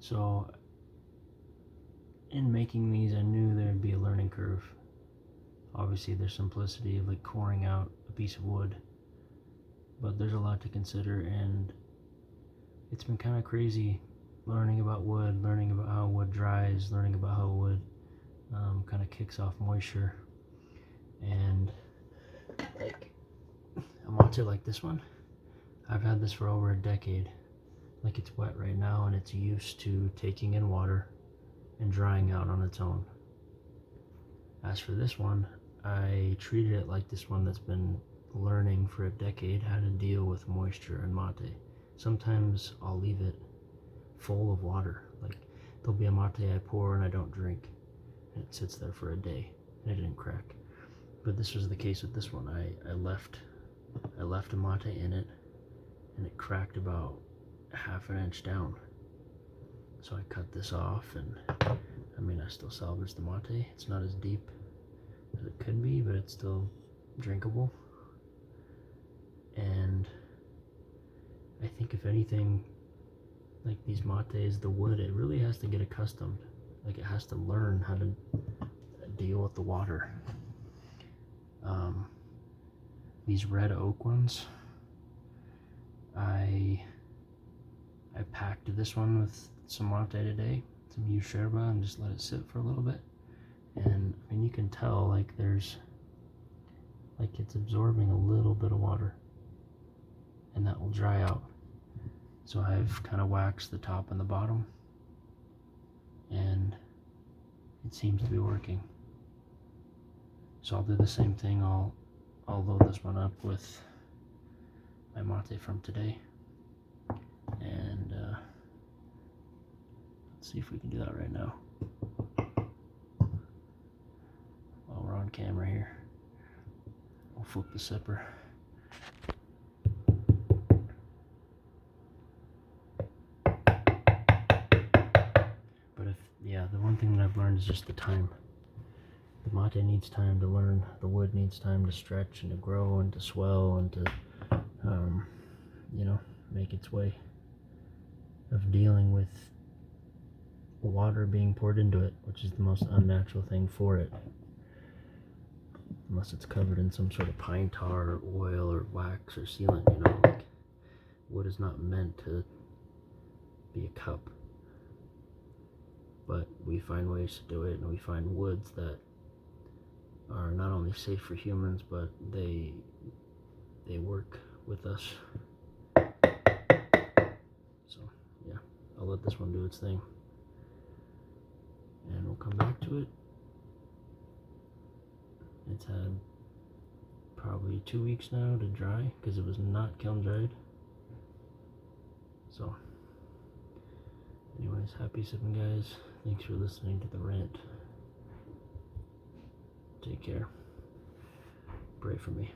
So in making these, I knew there'd be a learning curve. Obviously, there's simplicity of like coring out a piece of wood, but there's a lot to consider, and it's been kind of crazy learning about wood, learning about how wood dries, learning about how wood kind of kicks off moisture. And like a mate like this one, I've had this for over a decade. Like, it's wet right now and it's used to taking in water and drying out on its own. As for this one, I treated it like this one that's been learning for a decade how to deal with moisture and mate. Sometimes I'll leave it full of water. Like, there'll be a mate I pour and I don't drink, and it sits there for a day and it didn't crack. But this was the case with this one. I left a mate in it and it cracked about half an inch down. So I cut this off, and I mean, I still salvaged the mate. It's not as deep as it could be, but it's still drinkable. And I think if anything, like these mates, the wood, it really has to get accustomed. Like, it has to learn how to deal with the water. These red oak ones, I packed this one with some mate today, some used yerba, and just let it sit for a little bit. And I mean, you can tell like it's absorbing a little bit of water, and that will dry out. So I've kind of waxed the top and the bottom, and it seems to be working. So I'll do the same thing. I'll load this one up with my mate from today, and let's see if we can do that right now while we're on camera here. We'll flip the sipper. But the one thing that I've learned is just the time. The mate needs time to learn. The wood needs time to stretch and to grow and to swell and to, make its way of dealing with water being poured into it, which is the most unnatural thing for it. Unless it's covered in some sort of pine tar or oil or wax or sealant, like wood is not meant to be a cup. But we find ways to do it, and we find woods that are not only safe for humans, but they work with us. So yeah, I'll let this one do its thing, and we'll come back to it. It's had probably 2 weeks now to dry because it was not kiln dried. So anyways, happy sipping, guys. Thanks for listening to the rant. Take care. Pray for me.